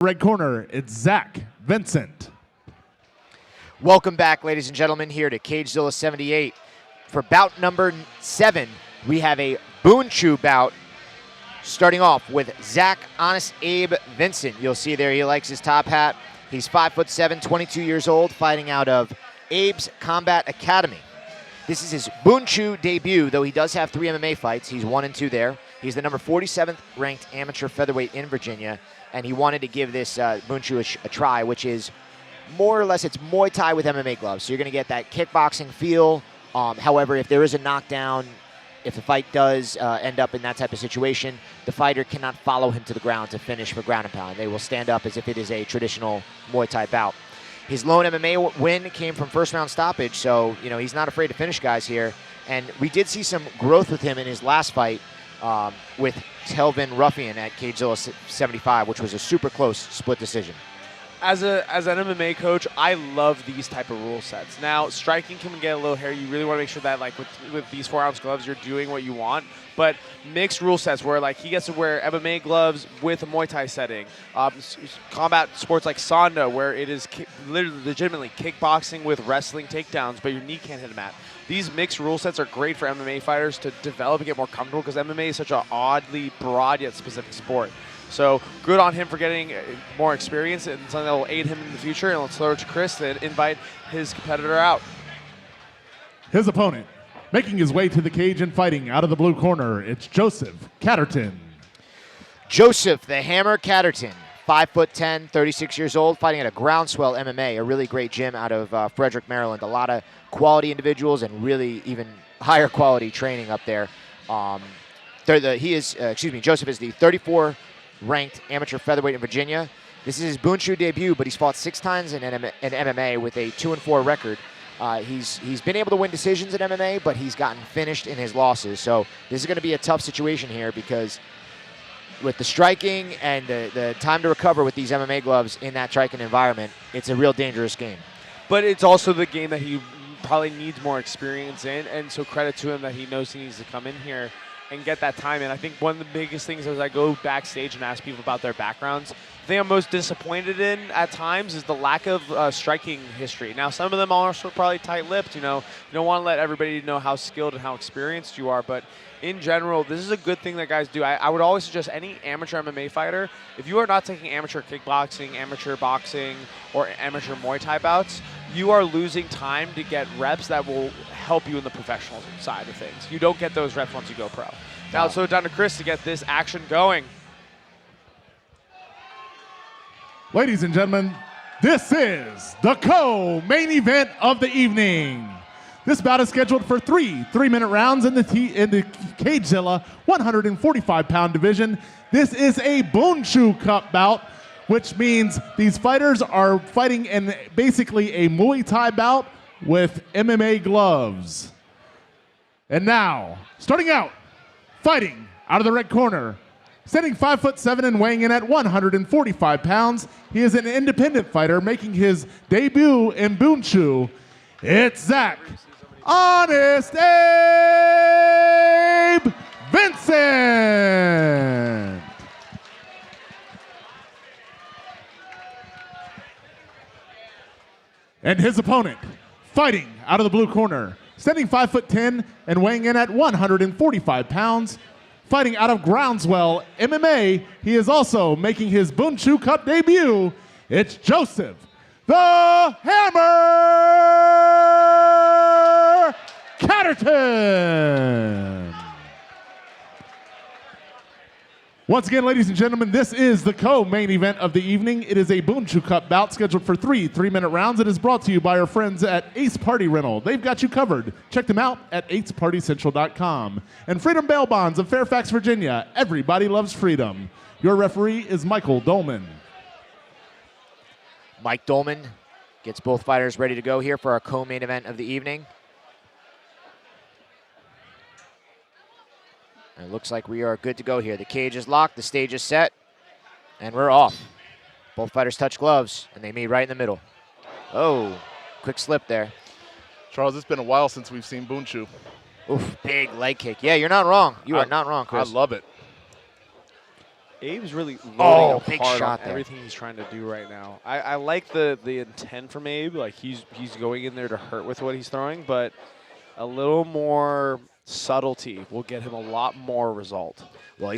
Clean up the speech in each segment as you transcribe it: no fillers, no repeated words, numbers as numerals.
Red corner, it's Zach Vincent. Welcome back, ladies and gentlemen, here to CageZilla 78. For bout number 7, we have a Boonchu bout, starting off with Zach Honest Abe Vincent. You'll see there he likes his top hat. He's 5'7", 22 years old, fighting out of Abe's Combat Academy. This is his Boonchu debut, though he does have 3 MMA fights. He's 1-2 there. He's the number 47th ranked amateur featherweight in Virginia, and he wanted to give this Boonchu a try, which is more or less it's Muay Thai with MMA gloves. So you're going to get that kickboxing feel. However, if there is a knockdown, if the fight does end up in that type of situation, the fighter cannot follow him to the ground to finish for ground and pound. They will stand up as if it is a traditional Muay Thai bout. His lone MMA win came from first round stoppage, so he's not afraid to finish guys here. And we did see some growth with him in his last fight with Telvin Ruffian at CageZilla 75, which was a super close split decision. As an MMA coach, I love these type of rule sets. Now, striking can get a little hairy. You really want to make sure that, like, with these 4-ounce gloves, you're doing what you want. But mixed rule sets where, like, he gets to wear MMA gloves with a Muay Thai setting. Combat sports like Sanda, where it is literally legitimately kickboxing with wrestling takedowns, but your knee can't hit a mat. These mixed rule sets are great for MMA fighters to develop and get more comfortable because MMA is such an oddly broad yet specific sport. So good on him for getting more experience and something that will aid him in the future. And let's throw it to Chris to invite his competitor out. His opponent, making his way to the cage and fighting out of the blue corner, it's Joseph Catterton. Joseph the Hammer Catterton, 5'10", 36 years old, fighting at a Groundswell MMA, a really great gym out of Frederick, Maryland. A lot of quality individuals and really even higher quality training up there. Joseph is the 34 ranked amateur featherweight in Virginia. This is his Boonchu debut, but he's fought 6 times in MMA with a 2-4 record. He's been able to win decisions in MMA, but he's gotten finished in his losses. So this is going to be a tough situation here because with the striking and the time to recover with these MMA gloves in that striking environment, it's a real dangerous game. But it's also the game that he probably needs more experience in, and so credit to him that he knows he needs to come in here and get that time in. I think one of the biggest things as I go backstage and ask people about their backgrounds, the thing I'm most disappointed in at times is the lack of striking history. Now, some of them are also probably tight-lipped. You don't want to let everybody know how skilled and how experienced you are, but in general, this is a good thing that guys do. I would always suggest any amateur MMA fighter, if you are not taking amateur kickboxing, amateur boxing, or amateur Muay Thai bouts, you are losing time to get reps that will help you in the professional side of things. You don't get those reps once you go pro. Now let's throw it down to Chris to get this action going. Ladies and gentlemen, this is the co-main event of the evening. This bout is scheduled for 3 3-minute rounds in the CageZilla 145-pound division. This is a Boonchu Cup bout, which means these fighters are fighting in basically a Muay Thai bout with MMA gloves. And now, starting out, fighting out of the red corner, standing 5'7" and weighing in at 145 pounds, he is an independent fighter making his debut in Boonchu. It's Zach Honest Abe Vincent. And his opponent, fighting out of the blue corner, standing 5'10" and weighing in at 145 pounds, fighting out of Groundswell MMA, he is also making his Boonchu Cup debut. It's Joseph the Hammer Catterton. Once again, ladies and gentlemen, this is the co-main event of the evening. It is a Boonchu Cup bout scheduled for 3 3-minute rounds. It is brought to you by our friends at Ace Party Rental. They've got you covered. Check them out at acepartycentral.com. And Freedom Bail Bonds of Fairfax, Virginia. Everybody loves freedom. Your referee is Michael Dolman. Mike Dolman gets both fighters ready to go here for our co-main event of the evening. It looks like we are good to go here. The cage is locked, the stage is set, and we're off. Both fighters touch gloves, and they meet right in the middle. Oh, quick slip there. Charles, it's been a while since we've seen Boonchu. Oof, big leg kick. Yeah, you're not wrong. You are not wrong, Chris. I love it. Abe's really loading up big hard shot on there. everything he's trying to do right now. I like the intent from Abe. Like he's going in there to hurt with what he's throwing, but a little more subtlety will get him a lot more result. Well,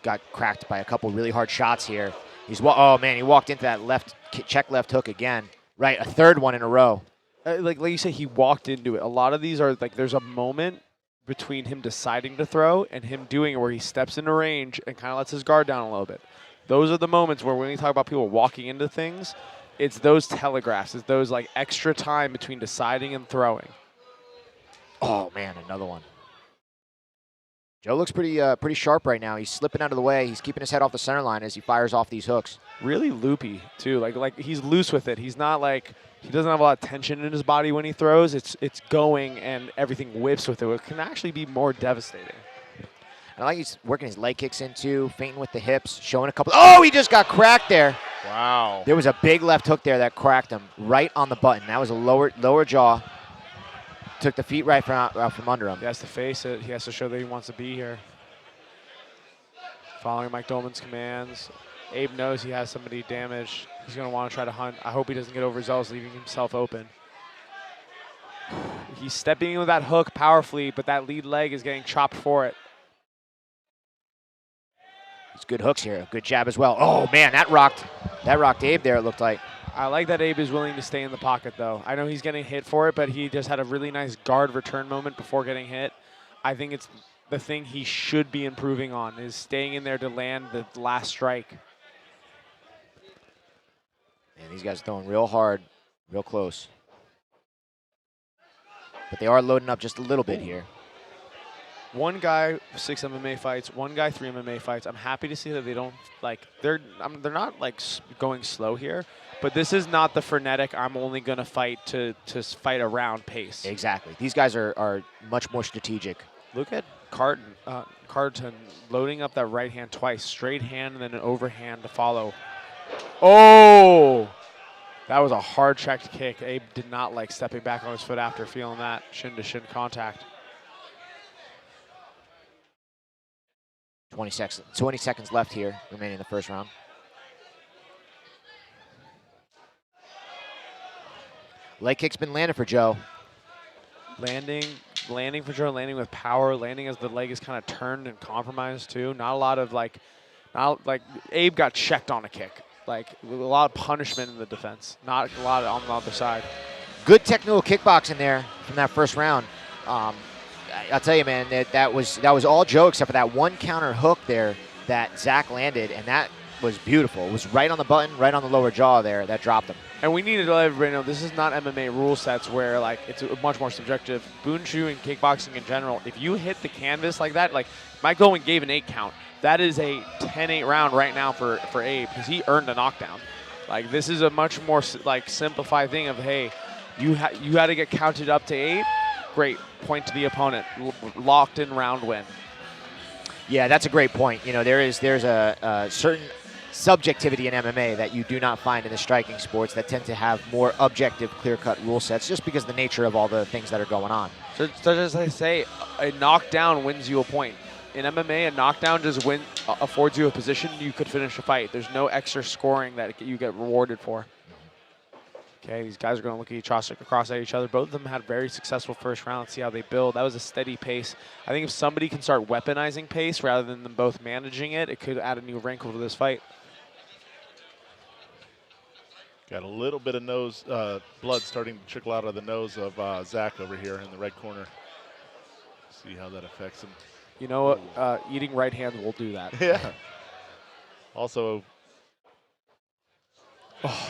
got cracked by a couple really hard shots here. Oh man, he walked into that check left hook again. Right, a third one in a row. Like you say, he walked into it. A lot of these are like there's a moment between him deciding to throw and him doing it where he steps into range and kind of lets his guard down a little bit. Those are the moments where when we talk about people walking into things, it's those telegraphs. It's those like extra time between deciding and throwing. Oh man, another one. Joe looks pretty sharp right now. He's slipping out of the way. He's keeping his head off the center line as he fires off these hooks. Really loopy too. Like he's loose with it. He's not like he doesn't have a lot of tension in his body when he throws. It's going and everything whips with it. It can actually be more devastating. I like he's working his leg kicks in too, feinting with the hips, showing a couple. Oh, he just got cracked there. Wow. There was a big left hook there that cracked him right on the button. That was a lower jaw. Took the feet right out from under him. He has to face it. He has to show that he wants to be here. Following Mike Dolman's commands. Abe knows he has somebody damaged. He's going to want to try to hunt. I hope he doesn't get overzealous, leaving himself open. He's stepping in with that hook powerfully, but that lead leg is getting chopped for it. It's good hooks here. Good jab as well. Oh man, that rocked Abe there, it looked like. I like that Abe is willing to stay in the pocket, though. I know he's getting hit for it, but he just had a really nice guard return moment before getting hit. I think it's the thing he should be improving on is staying in there to land the last strike. Man, these guys are throwing real hard, real close. But they are loading up just a little bit here. One guy, 6 MMA fights. One guy, 3 MMA fights. I'm happy to see that they don't they're not like going slow here. But this is not the frenetic. I'm only going to fight to fight a round pace. Exactly. These guys are much more strategic. Look at Catterton loading up that right hand twice, straight hand and then an overhand to follow. Oh, that was a hard checked kick. Abe did not like stepping back on his foot after feeling that shin to shin contact. 20 seconds left here, remaining in the first round. Leg kick's been landed for Joe. Landing for Joe, landing with power, landing as the leg is kind of turned and compromised too. Not a lot of not like Abe got checked on a kick. Like a lot of punishment in the defense, not a lot on the other side. Good technical kickboxing there from that first round. I'll tell you, man, that was all Joe except for that one counter hook there that Zach landed, and that was beautiful. It was right on the button, right on the lower jaw there. That dropped him. And we need to let everybody know this is not MMA rule sets where like it's much more subjective. Boonchu and kickboxing in general, if you hit the canvas like that, like Mike Goldman gave an 8 count. That is a 10-8 round right now for Abe because he earned a knockdown. Like this is a much more like simplified thing of hey, you had to get counted up to 8. Great, point to the opponent, locked in round win. Yeah, that's a great point. You know, there's a certain subjectivity in MMA that you do not find in the striking sports that tend to have more objective, clear-cut rule sets just because of the nature of all the things that are going on. So as I say, a knockdown wins you a point. In MMA, a knockdown just affords you a position you could finish a fight. There's no extra scoring that you get rewarded for. Okay, these guys are going to look across at each other. Both of them had a very successful first round. Let's see how they build. That was a steady pace. I think if somebody can start weaponizing pace rather than them both managing it, it could add a new wrinkle to this fight. Got a little bit of blood starting to trickle out of the nose of Zach over here in the red corner. See how that affects him. You know what? Eating right hand will do that. Yeah. Also,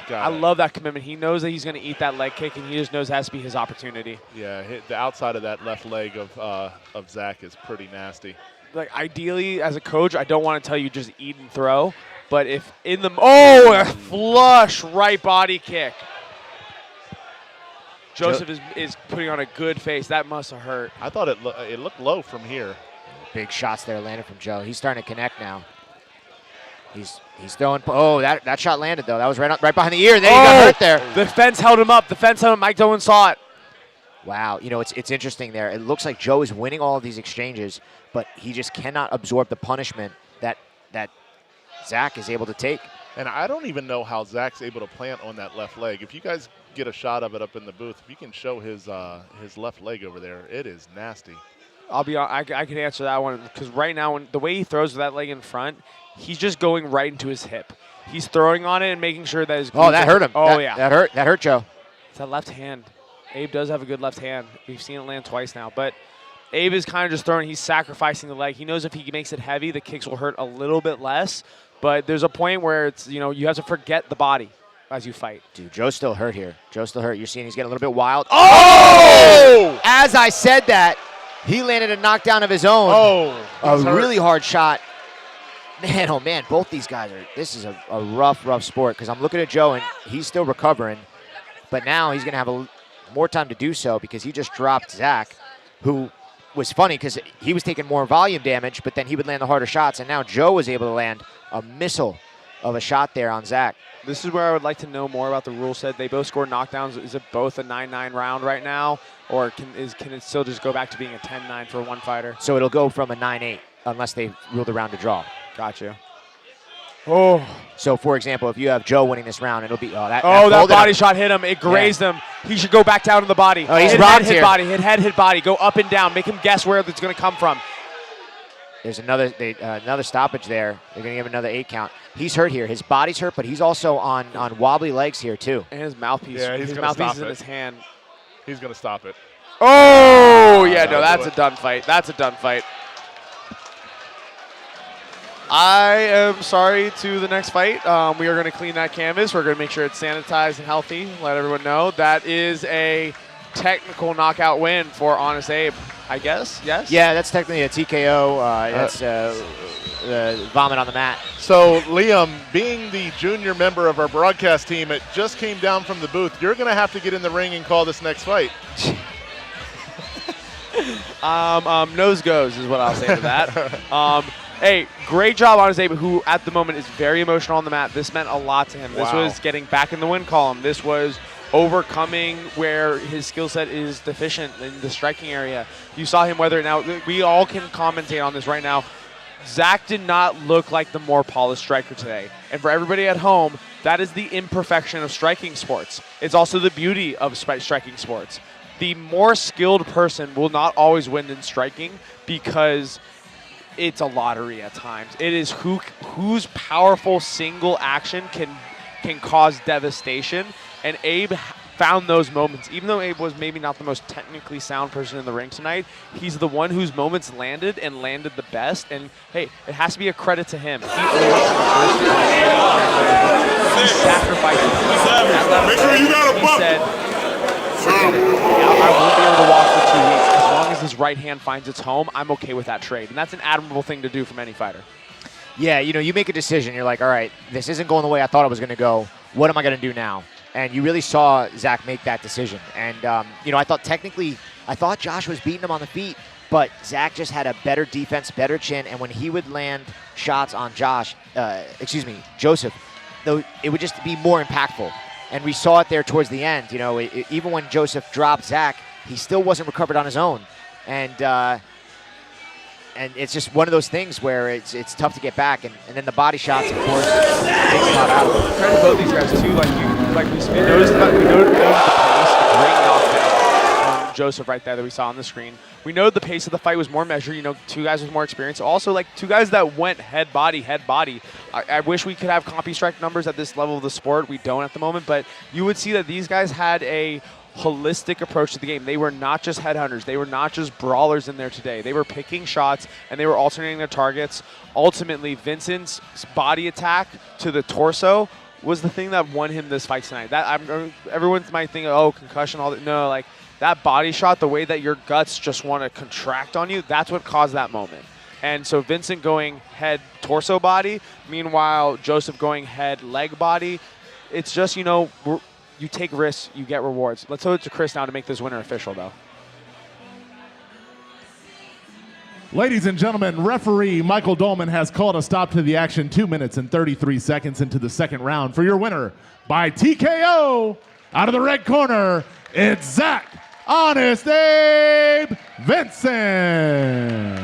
I love that commitment. He knows that he's going to eat that leg kick, and he just knows it has to be his opportunity. Yeah, the outside of that left leg of Zach is pretty nasty. Like ideally, as a coach, I don't want to tell you just eat and throw, but if in the a flush right body kick. Joseph is putting on a good face. That must have hurt. I thought it looked low from here. Big shots there landed from Joe. He's starting to connect now. He's throwing. Oh, that shot landed though. That was right behind the ear. Then he got hurt there. The fence held him up. The fence held him. Mike Dolan saw it. Wow, you know it's interesting there. It looks like Joe is winning all of these exchanges, but he just cannot absorb the punishment that Zach is able to take. And I don't even know how Zach's able to plant on that left leg. If you guys get a shot of it up in the booth, if you can show his left leg over there, it is nasty. I'll be honest, I can answer that one because right now, the way he throws with that leg in front, he's just going right into his hip. He's throwing on it and making sure that his Oh, that hurt him. Oh, yeah. That hurt Joe. It's that left hand. Abe does have a good left hand. We've seen it land twice now. But Abe is kind of just throwing. He's sacrificing the leg. He knows if he makes it heavy, the kicks will hurt a little bit less. But there's a point where it's, you have to forget the body as you fight. Dude, Joe's still hurt here. Joe's still hurt. You're seeing he's getting a little bit wild. Oh! As I said that, he landed a knockdown of his own. Oh, a really hard shot. Man, oh man, both these guys this is a rough sport because I'm looking at Joe and he's still recovering. But now he's going to have more time to do so because he just dropped Zach, who was funny because he was taking more volume damage, but then he would land the harder shots. And now Joe was able to land a missile of a shot there on Zach. This is where I would like to know more about the rule set. They both scored knockdowns. Is it both a 9-9 round right now, or can it still just go back to being a 10-9 for one fighter? So it'll go from a 9-8 unless they rule the round to draw. Gotcha. Oh. So, for example, if you have Joe winning this round, it'll be that body shot hit him. It grazed him. He should go back down to the body. Oh, he's hit robbed head, here. Hit body. Hit head, hit body. Go up and down. Make him guess where it's going to come from. There's another stoppage there. They're going to give another 8 count. He's hurt here. His body's hurt, but he's also on wobbly legs here too. And his mouthpiece. Yeah, he's his gonna mouthpiece stop is in it. his hand. He's going to stop it. Oh, yeah, no, that's a done fight. That's a done fight. I am sorry to the next fight. We are going to clean that canvas. We're going to make sure it's sanitized and healthy. Let everyone know that is a technical knockout win for Honest Abe, I guess. Yes? Yeah, that's technically a TKO. That's vomit on the mat. So, Liam, being the junior member of our broadcast team, it just came down from the booth. You're going to have to get in the ring and call this next fight. Nose goes is what I'll say to that. Hey, great job on Abe, who at the moment is very emotional on the mat. This meant a lot to him. This was getting back in the win column. This was overcoming where his skill set is deficient in the striking area. You saw him weather it. Now, we all can commentate on this right now. Zach did not look like the more polished striker today. And for everybody at home, that is the imperfection of striking sports. It's also the beauty of striking sports. The more skilled person will not always win in striking because it's a lottery at times. It is whose powerful single action can cause devastation. And Abe found those moments. Even though Abe was maybe not the most technically sound person in the ring tonight, he's the one whose moments landed the best. And hey, it has to be a credit to him. He sacrificed. Make sure you got a buck. He said, I won't be able to walk for 2 weeks. As long as his right hand finds its home, I'm okay with that trade. And that's an admirable thing to do from any fighter. Yeah, you make a decision. You're like, all right, this isn't going the way I thought it was going to go. What am I going to do now? And you really saw Zach make that decision. And, I thought Josh was beating him on the feet, but Zach just had a better defense, better chin. And when he would land shots on Joseph, though, it would just be more impactful. And we saw it there towards the end. Even when Joseph dropped Zach, he still wasn't recovered on his own. And it's just one of those things where it's tough to get back. And then the body shots, of course, takes a lot out of it. Credit both these guys, too. We noticed the pace. Great knockdown on Joseph right there that we saw on the screen. We know the pace of the fight was more measured. 2 guys with more experience. Also, 2 guys that went head body. I wish we could have CompuStrike numbers at this level of the sport. We don't at the moment, but you would see that these guys had a holistic approach to the game. They were not just headhunters. They were not just brawlers in there today. They were picking shots, and they were alternating their targets. Ultimately, Vincent's body attack to the torso was the thing that won him this fight tonight. Everyone might think, concussion, all that. No, that body shot, the way that your guts just want to contract on you, that's what caused that moment. And so Vincent going head, torso body, meanwhile Joseph going head, leg body. It's just, you take risks, you get rewards. Let's throw it to Chris now to make this winner official, though. Ladies and gentlemen, referee Michael Dolman has called a stop to the action 2 minutes and 33 seconds into the second round. For your winner by TKO, out of the red corner, it's Zach Honest Abe Vincent.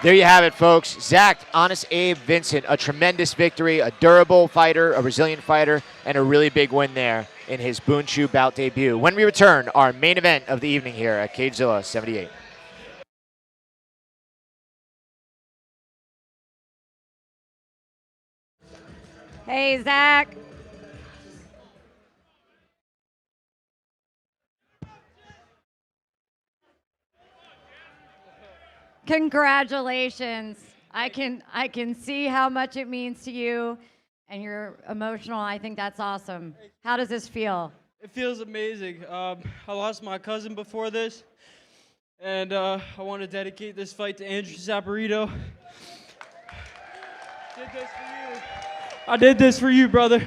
There you have it, folks. Zach, Honest Abe, Vincent, a tremendous victory, a durable fighter, a resilient fighter, and a really big win there in his Boonchu bout debut. When we return, our main event of the evening here at CageZilla 78. Hey, Zach. Congratulations. I can see how much it means to you, and you're emotional. I think that's awesome. How does this feel? It feels amazing. I lost my cousin before this, and I want to dedicate this fight to Andrew Saporito. Did this for you. I did this for you, brother.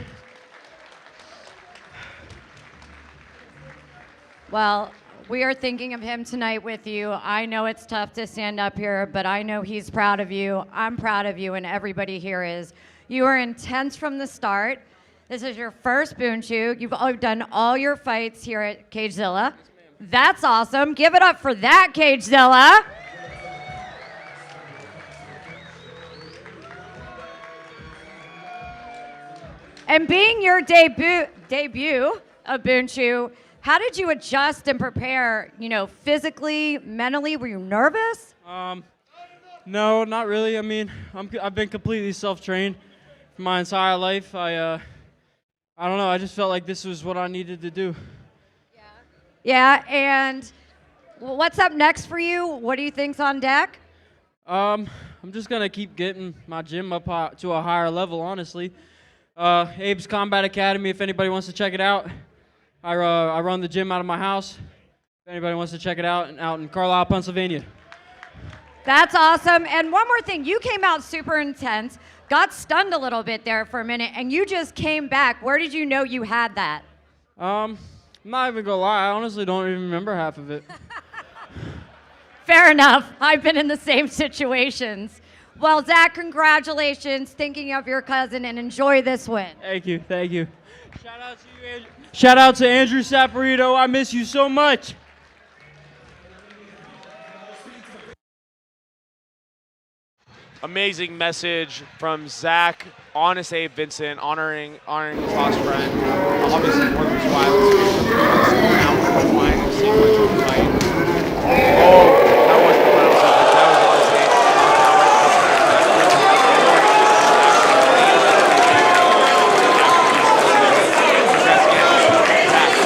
Well, we are thinking of him tonight with you. I know it's tough to stand up here, but I know he's proud of you. I'm proud of you, and everybody here is. You are intense from the start. This is your first Boonchu. You've done all your fights here at CageZilla. That's awesome. Give it up for that, CageZilla. And being your debut of Boonchu, how did you adjust and prepare, physically, mentally? Were you nervous? No, not really. I mean, I've been completely self-trained for my entire life. I don't know. I just felt like this was what I needed to do. Yeah, and what's up next for you? What do you think's on deck? I'm just going to keep getting my gym up to a higher level, honestly. Abe's Combat Academy, if anybody wants to check it out. I run the gym out of my house. If anybody wants to check it out in Carlisle, Pennsylvania. That's awesome. And one more thing, you came out super intense, got stunned a little bit there for a minute, and you just came back. Where did you know you had that? I'm not even gonna lie, I honestly don't even remember half of it. Fair enough. I've been in the same situations. Well, Zach, congratulations. Thinking of your cousin, and enjoy this win. Thank you, thank you. Shout out to you, Andrew. Shout out to Andrew Saporito. I miss you so much. Amazing message from Zach, Honest Abe, Vincent, honoring his lost friend. Obviously, more than his violence. Oh, that wasn't the final seconds. That was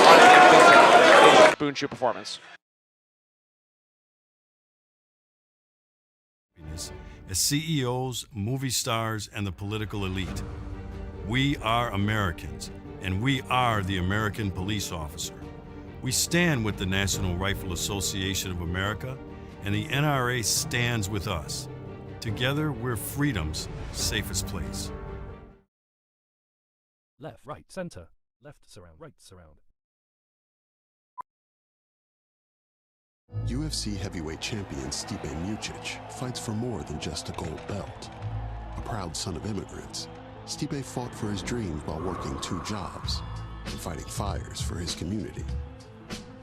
Honest Abe. Boonchu performance. As CEOs, movie stars, and the political elite. We are Americans, and we are the American police officer. We stand with the National Rifle Association of America, and the NRA stands with us. Together, we're freedom's safest place. Left, right, center. Left, surround, right, surround. UFC heavyweight champion Stipe Miocic fights for more than just a gold belt. A proud son of immigrants, Stipe fought for his dreams while working 2 jobs and fighting fires for his community.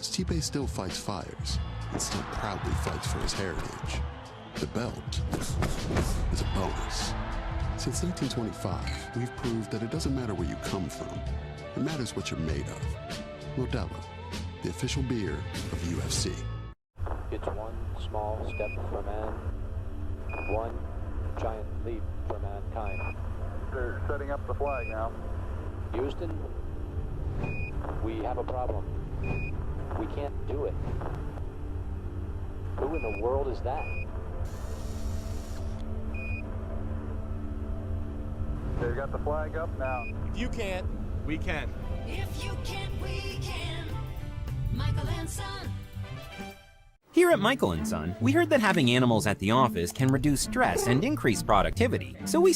Stipe still fights fires and still proudly fights for his heritage. The belt is a bonus. Since 1925, we've proved that it doesn't matter where you come from. It matters what you're made of. Modelo, the official beer of UFC. It's one small step for man, one giant leap for mankind. They're setting up the flag now. Houston, we have a problem. We can't do it. Who in the world is that? They've got the flag up now. If you can't, we can. If you can't, we can. Michael and Son. Here at Michael & Son, we heard that having animals at the office can reduce stress and increase productivity. So we